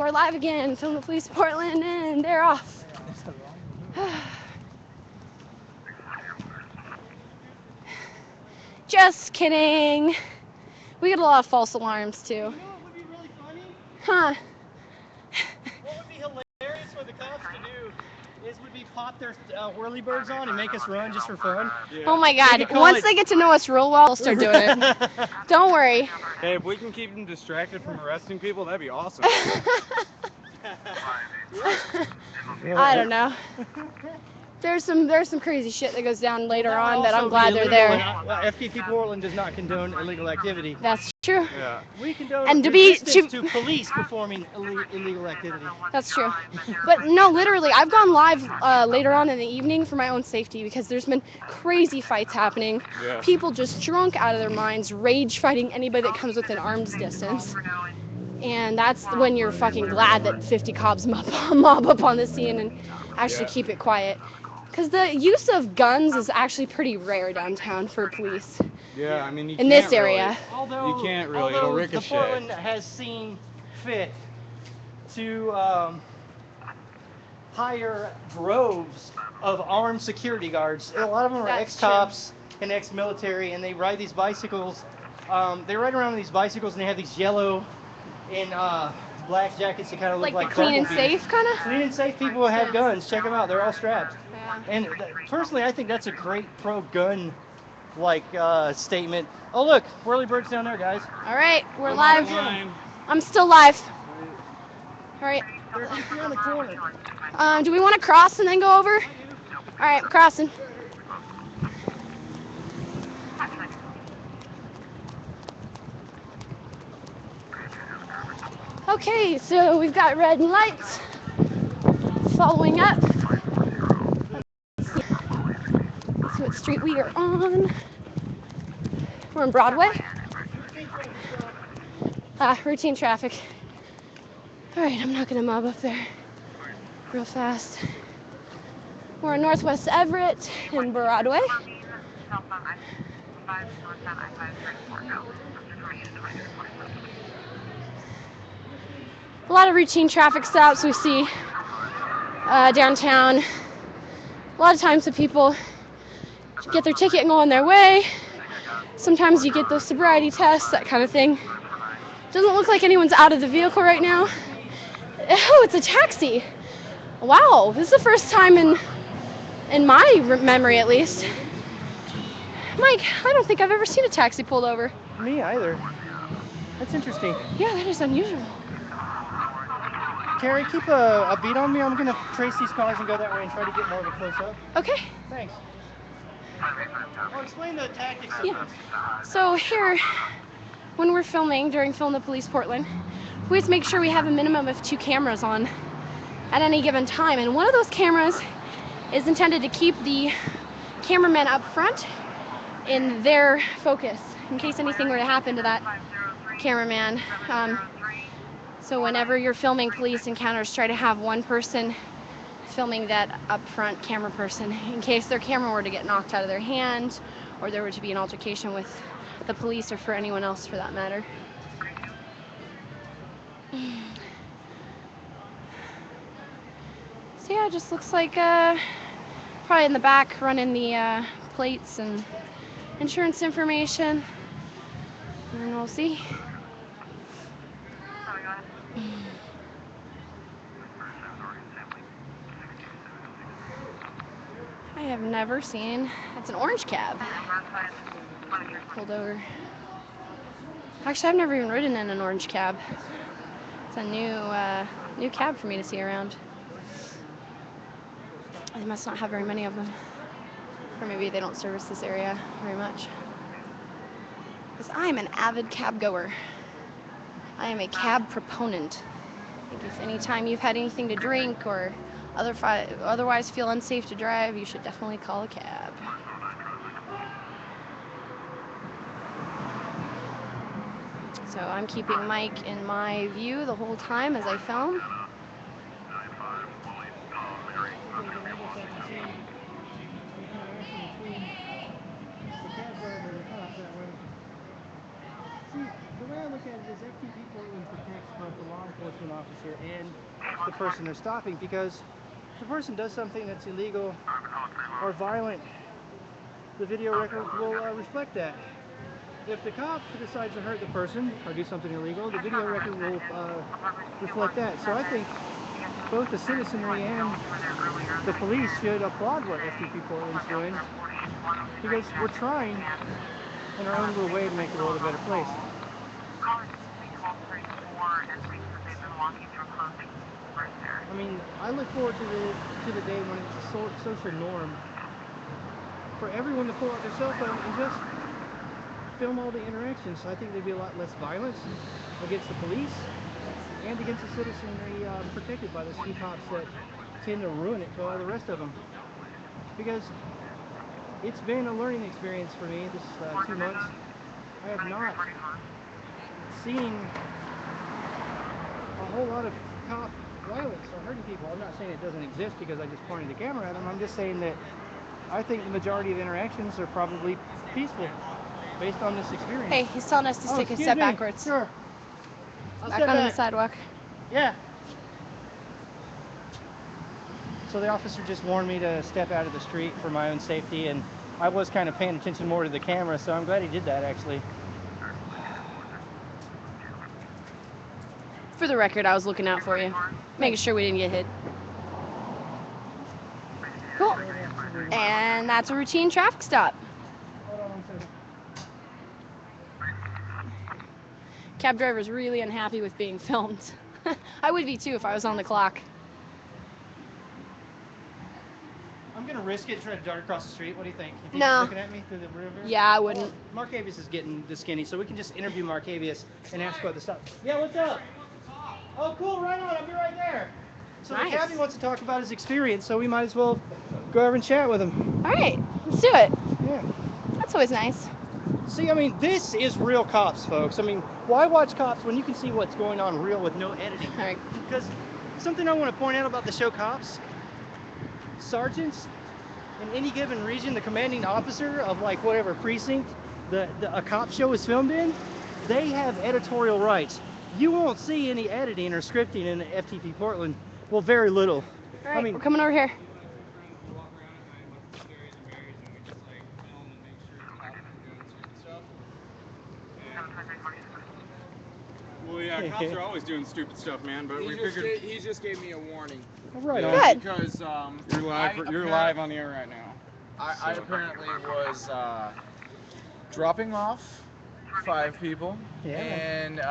we're live again. Film the Police Portland, and they're off. Just kidding. We get a lot of false alarms too. You know what would be really funny? Huh? What would be hilarious for the cops to do would be pop their whirly birds on and make us run just for fun. Yeah. Oh my God! Once they get to know us real well, they'll start doing it. Don't worry. Hey, if we can keep them distracted from arresting people, that'd be awesome. I don't know. There's some crazy shit that goes down later on that I'm glad they're there. FPP Portland does not condone illegal activity. That's true. Yeah. We condone And resistance to police performing illegal activity. That's true. But no, literally, I've gone live later on in the evening for my own safety because there's been crazy fights happening. Yeah. People just drunk out of their minds, rage fighting anybody that comes within arm's distance. And that's when you're fucking glad that 50 cops mob up on the scene and actually keep it quiet. Because the use of guns is actually pretty rare downtown for police. Yeah, I mean, you in can't this area. Really, Although, you can't really. It'll ricochet. The Portland has seen fit to hire droves of armed security guards. A lot of them are ex-cops and ex-military, and they ride these bicycles. They ride around on these bicycles, and they have these yellow and black jackets that kind of look like clean and safe, kind of? Clean and safe people who have guns. Check them out. They're all strapped. Yeah. And personally, I think that's a great pro-gun statement. Oh, look, whirly birds down there, guys. All right, we're live. Line. I'm still live. All right. They're just around the corner. Do we want to cross and then go over? All right, crossing. Okay, so we've got red lights following up. Let's see what street we are on. We're on Broadway. Routine traffic. All right, I'm not gonna mob up there real fast. We're on Northwest Everett and Broadway. A lot of routine traffic stops we see downtown. A lot of times the people get their ticket and go on their way. Sometimes you get those sobriety tests, that kind of thing. Doesn't look like anyone's out of the vehicle right now. Oh, it's a taxi. Wow, this is the first time in my memory, at least. Mike, I don't think I've ever seen a taxi pulled over. Me either. That's interesting. Yeah, that is unusual. Carrie, keep a beat on me. I'm going to trace these cars and go that way and try to get more of a close-up. Okay. Thanks. Well, explain the tactics of Yeah. this. So here, when we're filming, during Film the Police Portland, we have to make sure we have a minimum of 2 cameras on at any given time. And one of those cameras is intended to keep the cameraman up front in their focus in case anything were to happen to that cameraman. So whenever you're filming police encounters, try to have one person filming that up front camera person in case their camera were to get knocked out of their hand or there were to be an altercation with the police or for anyone else for that matter. So yeah, it just looks like probably in the back running the plates and insurance information, and then we'll see. I have never seen, that's an orange cab pulled over. Actually, I've never even ridden in an orange cab. It's a new cab for me to see around. They must not have very many of them. Or maybe they don't service this area very much. Because I'm an avid cab goer. I am a cab proponent. I think if any time you've had anything to drink or otherwise feel unsafe to drive, you should definitely call a cab. So I'm keeping Mike in my view the whole time as I film. See, the way I look at it is FPP Portland protects both the law enforcement enforcement officer and the person they're stopping, because if the person does something that's illegal or violent, the video record will reflect that. If the cop decides to hurt the person or do something illegal, the video record will reflect that. So I think both the citizenry and the police should applaud what FTP Portland's doing, because we're trying in our own little way to make the world a better place. I mean, I look forward to the day when it's a social norm for everyone to pull out their cell phone and just film all the interactions. So I think there'd be a lot less violence against the police and against the citizenry protected by the ski cops that tend to ruin it for all the rest of them. Because it's been a learning experience for me this 2 months. I have not seen a whole lot of cop violence or hurting people. I'm not saying it doesn't exist because I just pointed the camera at them. I'm just saying that I think the majority of interactions are probably peaceful based on this experience. Hey, he's telling us to take a step backwards. Sure. Back onto the sidewalk. Yeah. So the officer just warned me to step out of the street for my own safety, and I was kind of paying attention more to the camera, so I'm glad he did that, actually. For the record, I was looking out for you, making sure we didn't get hit. Cool. And that's a routine traffic stop. Hold on 1 second. Cab driver's really unhappy with being filmed. I would be too if I was on the clock. I'm gonna risk it and try to dart across the street. What do you think? You think No. he's looking at me through the river? Yeah, I wouldn't. Oh, Markavius is getting the skinny, so we can just interview Markavius and ask about the stop. Yeah, what's up? Oh, cool, right on. I'll be right there. So Nice. the cabbie wants to talk about his experience, so we might as well go over and chat with him. All right, let's do it. Yeah. That's always nice. See, I mean, this is real cops, folks. I mean, why watch cops when you can see what's going on real with no editing? All right. Because something I want to point out about the show Cops, sergeants in any given region, the commanding officer of like whatever precinct a cop show is filmed in, they have editorial rights. You won't see any editing or scripting in FTP Portland. Well, very little. All right, I mean, we're coming over here. Well, yeah, cops are always doing stupid stuff, man. But we figured He just gave me a warning. right on. Good. Because you're live on the air right now. I apparently was dropping off 5 people, Yeah. and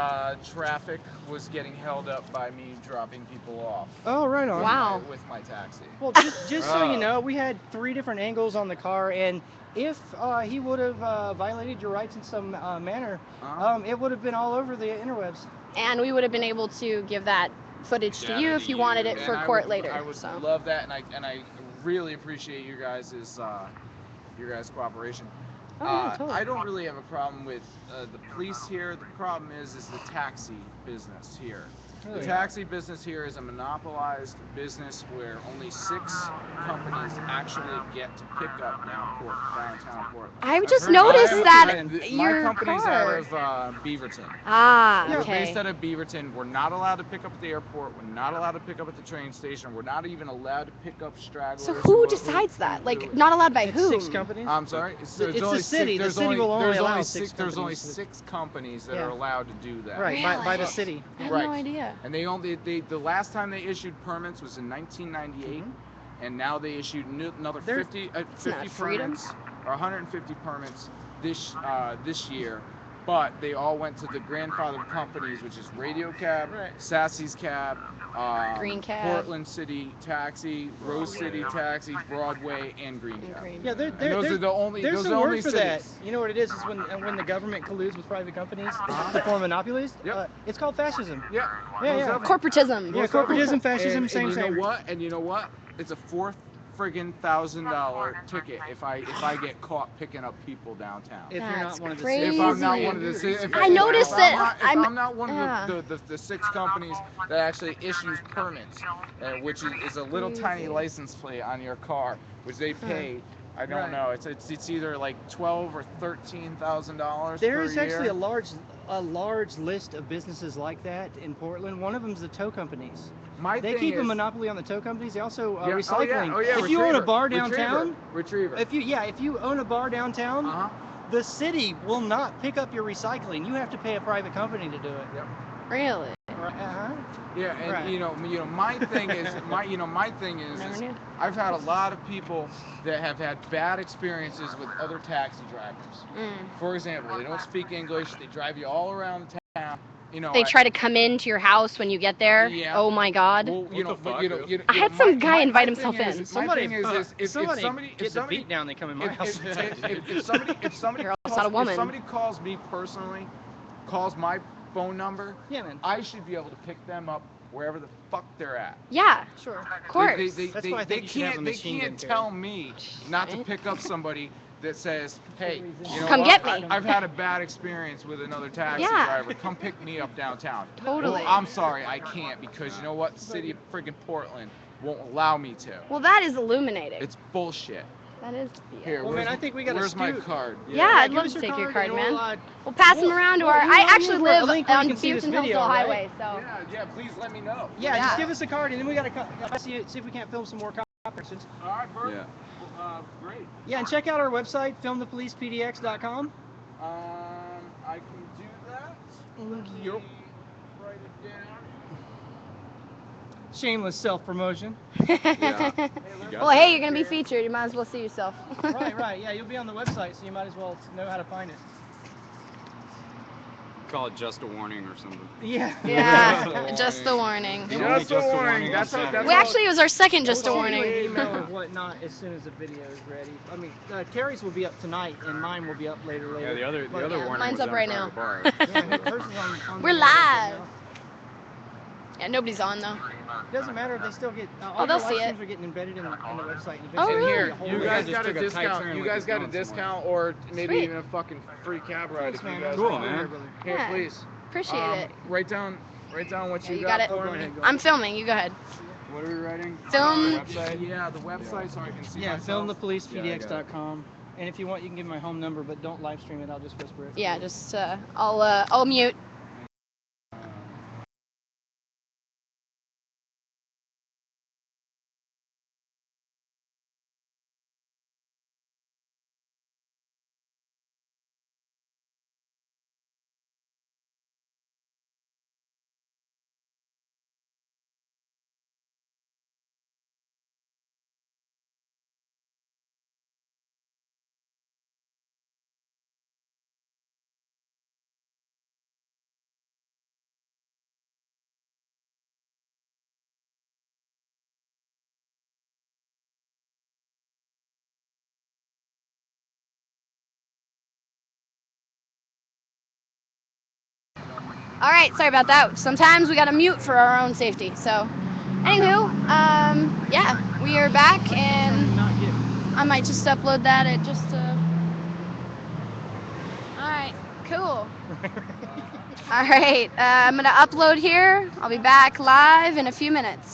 traffic was getting held up by me dropping people off. Oh, right on. Wow. With my taxi. Well, just so you know, we had 3 different angles on the car, and if he would have violated your rights in some manner, it would have been all over the interwebs. And we would have been able to give that footage to you if you wanted it for court later. I would so. love that, and I really appreciate your guys' cooperation. Oh, yeah, totally. I don't really have a problem with the police here. The problem is the taxi business here. Really? The taxi business here is a monopolized business where only 6 companies actually get to pick up downtown Portland. I just noticed that My your company's car. out of Beaverton. Ah, We're okay. based out of Beaverton. We're not allowed to pick up at the airport. We're not allowed to pick up at the train station. We're not even allowed to pick up stragglers. So who decides that? Like, not allowed by It's whom? 6 companies. I'm sorry. It's the city. The city will only allow 6 There's only companies. 6 companies that Yeah. are allowed to do that. Right, by the Really? city. I had Right. no idea. And the last time they issued permits was in 1998, and now they issued another They're- 50 not freedom. permits or 150 permits this year. But they all went to the grandfathered companies, which is Radio Cab, Right. Sassy's Cab, Green Cab. Portland City Taxi, Rose City Taxi, Broadway, and Green And Cab. Green. Yeah, And those are the only. there's Those some are word only for cities. that. You know what it is? Is when the government colludes with private companies to form monopolies. Yep. It's called fascism. Yeah. Yeah, yeah. Corporatism. Yeah, corporatism, fascism, And same. you know what? And you know what? It's a $4,000 ticket if I get caught picking up people downtown. If you're That's not one of the crazy. If I'm not one of the I noticed that I'm not one yeah. of the 6 companies that actually issues permits, which is a little tiny Crazy. license plate on your car, which they pay. I don't Right. know. It's either like $12,000 or $13,000 There per is year. actually a a large list of businesses like that in Portland. One of them is the tow companies. They thing keep a is- monopoly on the tow companies. They also Yeah, recycling. Oh yeah. If you own a bar downtown, Retriever. if you own a bar downtown, the city will not pick up your recycling. You have to pay a private company to do it. Yep. Really? Yeah, and Right. my thing is, Never knew. I've had a lot of people that have had bad experiences with other taxi drivers. For example, they don't speak English. They drive you all around town. They try to come into your house when you get there. Yeah. Oh my God. Well, I had some guy invite himself in. Somebody if somebody gets a beat down, they come in my house. if somebody You're also not a woman. if somebody calls me personally, calls my phone number, Yeah, man. I should be able to pick them up wherever the fuck they're at. Yeah, Sure. of course. That's why I think you should have a machine gun carry. tell me not to pick up somebody that says, hey, you know Come what? get me. I've had a bad experience with another taxi Yeah. driver. Come pick me up downtown. Totally. Well, I'm sorry, I can't because you know what? The city of friggin' Portland won't allow me to. Well, that is illuminating. It's bullshit. That is. Here, Well, man, I think we got where's my scoop. card? Yeah, I'd give love us to your take your card card, and man. We'll pass them around to our. I actually live a link where you on can see this Beaverton video, Hillsdale right? Highway, so. Yeah, please let me know. Yeah, Yeah. just give us a card, and then we gotta see if we can't film some more conferences. All right, Bert. Yeah. Great. Yeah, and check out our website, filmthepolicepdx.com. I can do that. Let me Yup. write it down. Shameless self-promotion. Well, hey, you're gonna be featured. You might as well see yourself. Right. Yeah, you'll be on the website, so you might as well know how to find it. Call it just a warning or something. Yeah. Yeah, just the warning. Just a warning. That's We actually, it was our second just a We'll send you warning. an email of whatnot as soon as the video is ready. I mean, Carrie's will be up tonight, and mine will be up later. Yeah, the other But, warning mine's was up on right private now. bar. Yeah, hers is on We're the live. now. Yeah, nobody's on though. Doesn't matter if they still get. Oh, All they'll the see live it. streams are getting embedded in the website. And Oh, eventually really? it'll be a whole You list. guys just got a took a tight discount. turn You like guys it's got a going discount, or maybe Sweet. even a fucking free cab ride if you Man, guys Cool, want. man. Here, Yeah. please. Appreciate it. Write down what Yeah, you you got got it. for Go me. ahead, go I'm filming. You go ahead. What are we writing? Film. The website? Yeah, the website so I can see Yeah, myself. filmthepolicepdx.com. And if you want, you can give me my home number, but don't live stream it. I'll just whisper it. Yeah, just I'll mute. All right, sorry about that. Sometimes we gotta mute for our own safety. So, anywho, yeah, we are back, and Not get I might just upload that at just. All right, cool. All right, I'm gonna upload here. I'll be back live in a few minutes.